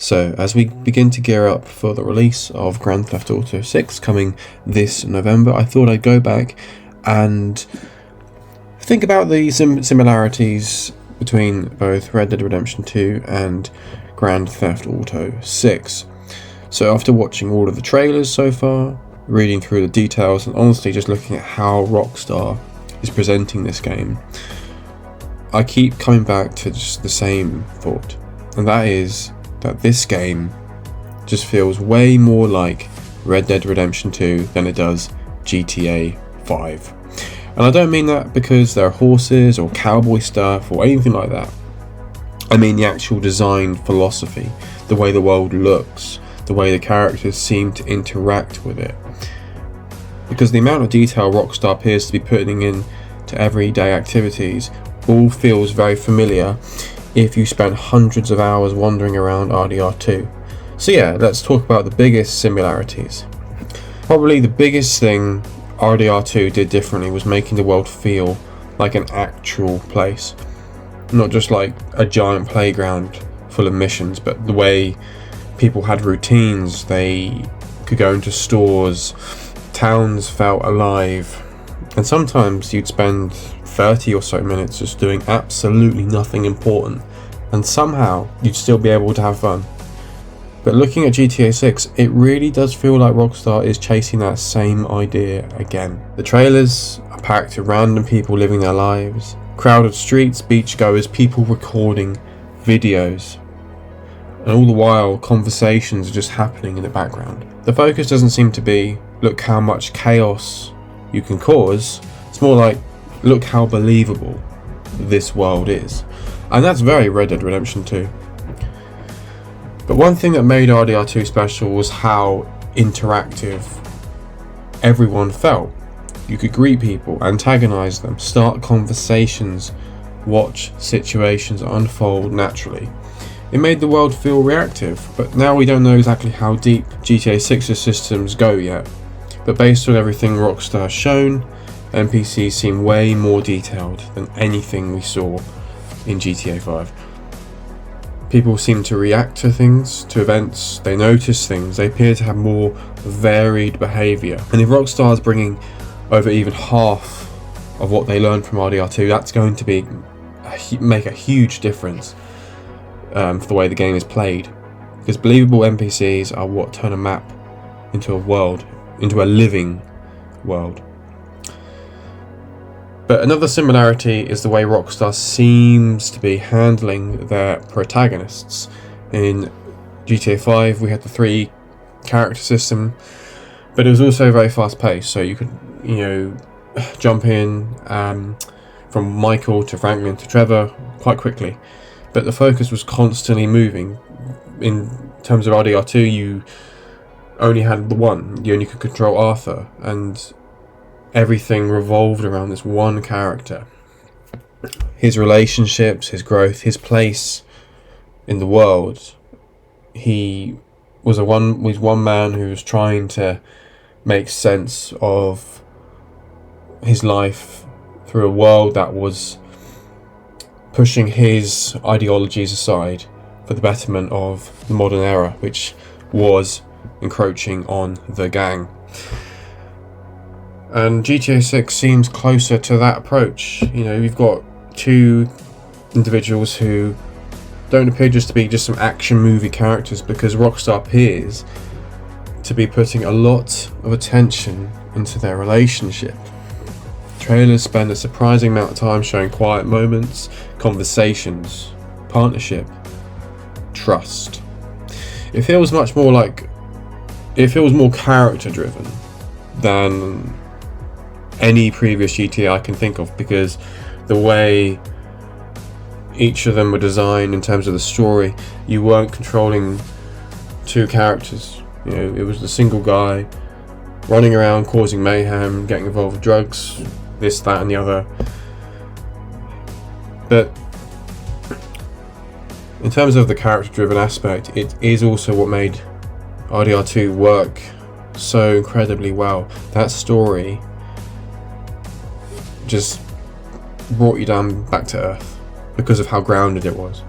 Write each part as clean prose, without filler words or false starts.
So as we begin to gear up for the release of Grand Theft Auto 6 coming this November, I thought I'd go back and think about the similarities between both Red Dead Redemption 2 and Grand Theft Auto 6. So after watching all of the trailers so far, reading through the details, and honestly just looking at how Rockstar is presenting this game, I keep coming back to just the same thought, and that is that this game just feels way more like Red Dead Redemption 2 than it does GTA 5. And I don't mean that because there are horses or cowboy stuff or anything like that. I mean the actual design philosophy, the way the world looks, the way the characters seem to interact with it. Because the amount of detail Rockstar appears to be putting in to everyday activities all feels very familiar if you spent hundreds of hours wandering around RDR2. So yeah, let's talk about the biggest similarities. Probably the biggest thing RDR2 did differently was making the world feel like an actual place. Not just like a giant playground full of missions, but the way people had routines, they could go into stores, towns felt alive, and sometimes you'd spend 30 or so minutes just doing absolutely nothing important, and somehow you'd still be able to have fun. But looking at GTA 6, it really does feel like Rockstar is chasing that same idea again. The trailers are packed with random people living their lives, crowded streets, beachgoers, people recording videos, and all the while conversations are just happening in the background. The focus doesn't seem to be, look how much chaos you can cause. It's more like, look how believable this world is. And that's very Red Dead Redemption 2. But one thing that made RDR2 special was how interactive everyone felt. You could greet people, antagonize them, start conversations, watch situations unfold naturally. It made the world feel reactive, but now we don't know exactly how deep GTA 6's systems go yet. But based on everything Rockstar has shown, NPCs seem way more detailed than anything we saw in GTA 5. People seem to react to things, to events, they notice things, they appear to have more varied behaviour. And if Rockstar is bringing over even half of what they learned from RDR2, that's going to be make a huge difference for the way the game is played. Because believable NPCs are what turn a map into a world, into a living world. But another similarity is the way Rockstar seems to be handling their protagonists. In GTA 5 we had the 3 character system, but it was also very fast paced, so you could, jump in from Michael to Franklin to Trevor quite quickly. But the focus was constantly moving. In terms of RDR2, you only had the one. You only could control Arthur, and everything revolved around this one character. His relationships, his growth, his place in the world. He was one man who was trying to make sense of his life through a world that was pushing his ideologies aside for the betterment of the modern era, which was encroaching on the gang. And GTA 6 seems closer to that approach. We've got 2 individuals who don't appear just to be just some action movie characters, because Rockstar appears to be putting a lot of attention into their relationship. Trailers spend a surprising amount of time showing quiet moments, conversations, partnership, trust. It feels more character driven than any previous GTA I can think of, because the way each of them were designed in terms of the story, you weren't controlling 2 characters. It was the single guy running around causing mayhem, getting involved with drugs, this, that and the other. But in terms of the character driven aspect, it is also what made RDR2 work so incredibly well. That story just brought you down back to earth because of how grounded it was.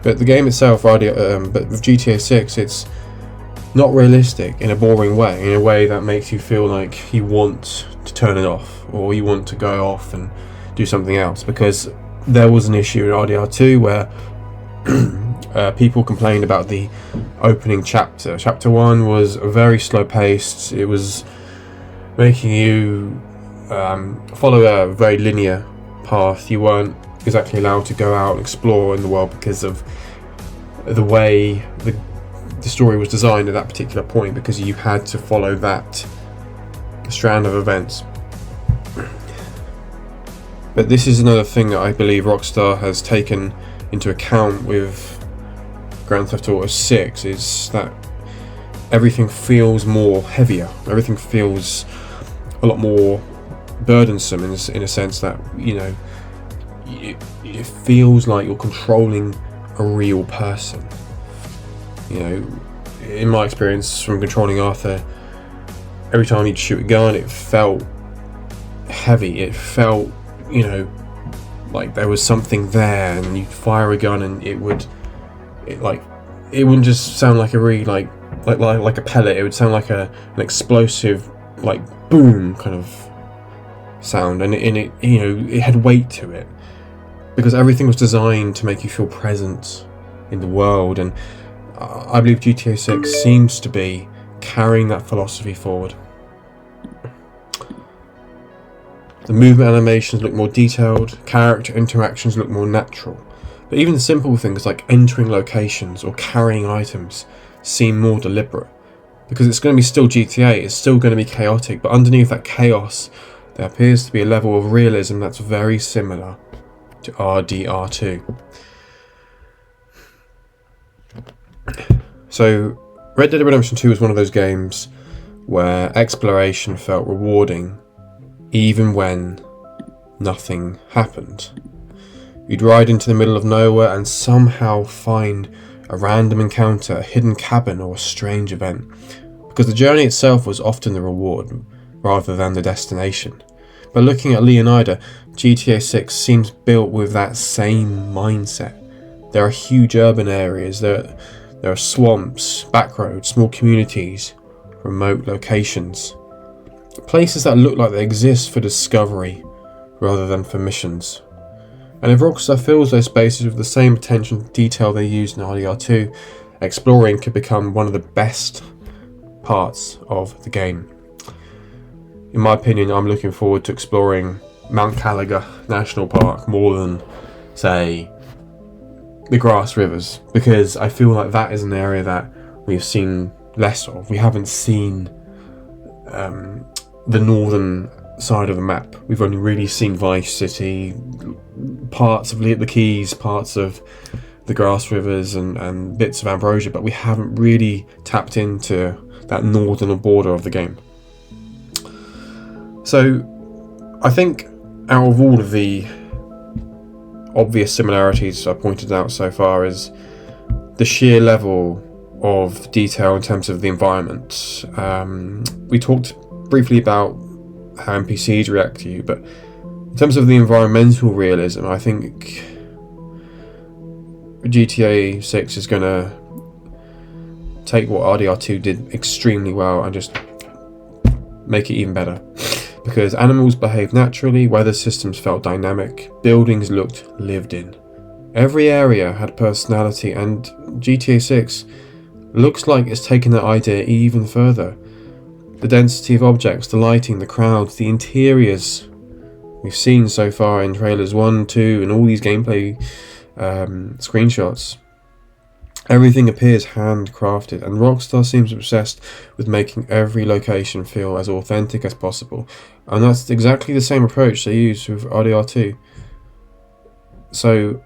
But the game itself, but with GTA 6, it's not realistic in a boring way, in a way that makes you feel like you want to turn it off, or you want to go off and do something else. Because there was an issue in RDR2 where people complained about the opening chapter. Chapter 1 was very slow paced. It was making you follow a very linear path. You weren't exactly allowed to go out and explore in the world because of the way the story was designed at that particular point, because you had to follow that strand of events. But this is another thing that I believe Rockstar has taken into account with Grand Theft Auto 6, is that everything feels more heavier. Everything feels a lot more burdensome in a sense that, you know, it feels like you're controlling a real person. You know, in my experience from controlling Arthur, every time he'd shoot a gun, it felt heavy. It felt, you know, like there was something there, and you'd fire a gun and it wouldn't just sound like a really like a pellet. It would sound like an explosive, like boom kind of sound, and it you know, it had weight to it, because everything was designed to make you feel present in the world. And I believe GTA 6 seems to be carrying that philosophy forward. The movement animations look more detailed, character interactions look more natural, but even the simple things like entering locations or carrying items seem more deliberate, because it's going to be still GTA, it's still going to be chaotic, but underneath that chaos there appears to be a level of realism that's very similar to RDR2. So Red Dead Redemption 2 was one of those games where exploration felt rewarding even when nothing happened. You'd ride into the middle of nowhere and somehow find a random encounter, a hidden cabin, or a strange event, because the journey itself was often the reward rather than the destination. But looking at Leonida, GTA 6 seems built with that same mindset. There are huge urban areas, there are swamps, backroads, small communities, remote locations. Places that look like they exist for discovery rather than for missions. And if Rockstar fills those spaces with the same attention to detail they used in RDR2, exploring could become one of the best parts of the game. In my opinion, I'm looking forward to exploring Mount Caliga National Park more than, say, the Grass Rivers, because I feel like that is an area that we've seen less of. We haven't seen the northern side of the map. We've only really seen Vice City, parts of the Keys, parts of the Grass Rivers, and bits of Ambrosia, but we haven't really tapped into that northern border of the game. So I think out of all of the obvious similarities I pointed out so far is the sheer level of detail in terms of the environment. We talked briefly about how NPCs react to you, but in terms of the environmental realism, I think GTA 6 is going to take what RDR2 did extremely well and just make it even better. Because animals behaved naturally, weather systems felt dynamic, buildings looked lived in. Every area had personality, and GTA 6 looks like it's taken that idea even further. The density of objects, the lighting, the crowds, the interiors we've seen so far in trailers 1, 2, and all these gameplay screenshots. Everything appears handcrafted, and Rockstar seems obsessed with making every location feel as authentic as possible. And that's exactly the same approach they used with RDR2. So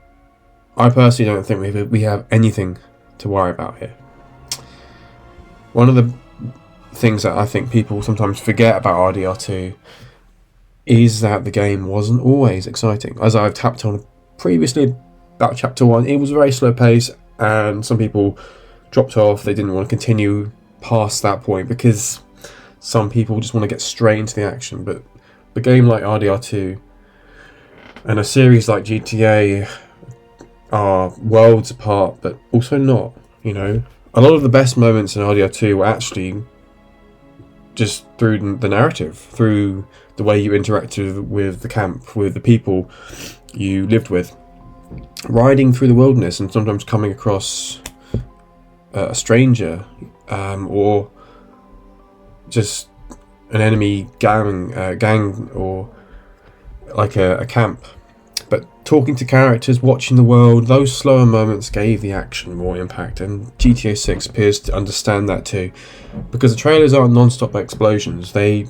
I personally don't think we have anything to worry about here. One of the things that I think people sometimes forget about RDR2 is that the game wasn't always exciting. As I've tapped on previously about Chapter 1, it was very slow pace, and some people dropped off. They didn't want to continue past that point because some people just want to get straight into the action. But a game like RDR2 and a series like GTA are worlds apart, but also not. You know, a lot of the best moments in RDR2 were actually just through the narrative, through the way you interacted with the camp, with the people you lived with, riding through the wilderness, and sometimes coming across a stranger, or just an enemy gang, or like a camp. But talking to characters, watching the world, those slower moments gave the action more impact, and GTA 6 appears to understand that too, because the trailers aren't non-stop explosions. They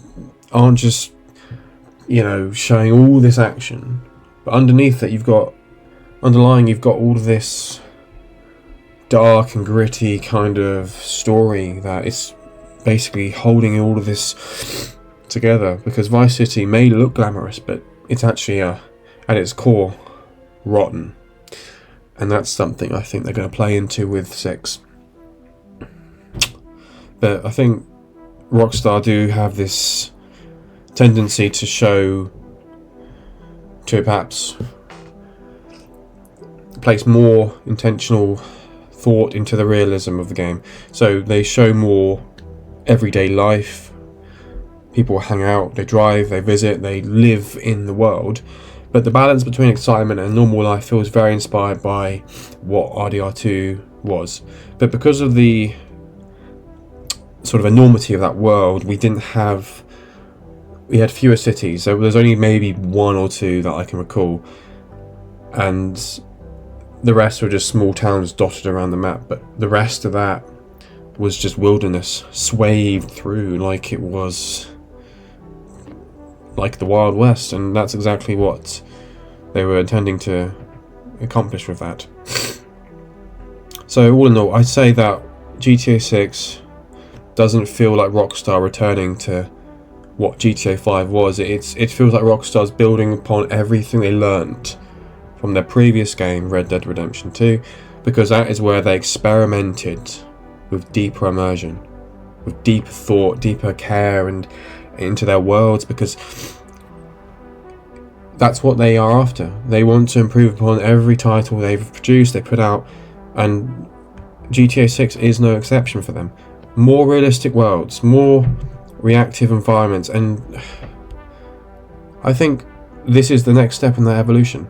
aren't just, you know, showing all this action, but underneath that you've got all of this dark and gritty kind of story that is basically holding all of this together. Because Vice City may look glamorous, but it's actually at its core rotten, and that's something I think they're going to play into with 6. But I think Rockstar do have this tendency to perhaps place more intentional thought into the realism of the game. So they show more everyday life. People hang out, they drive, they visit, they live in the world. But the balance between excitement and normal life feels very inspired by what RDR2 was. But because of the sort of enormity of that world, we had fewer cities. So there's only maybe 1 or 2 that I can recall, and the rest were just small towns dotted around the map. But the rest of that was just wilderness, swathed through like it was like the Wild West, and that's exactly what they were intending to accomplish with that. So all in all, I'd say that GTA 6 doesn't feel like Rockstar returning to what GTA 5 was. It feels like Rockstar's building upon everything they learnt from their previous game, Red Dead Redemption 2, because that is where they experimented with deeper immersion, with deeper thought, deeper care, and into their worlds, because that's what they are after. They want to improve upon every title they've produced, they put out, and GTA 6 is no exception for them. More realistic worlds, more reactive environments, and I think this is the next step in that evolution.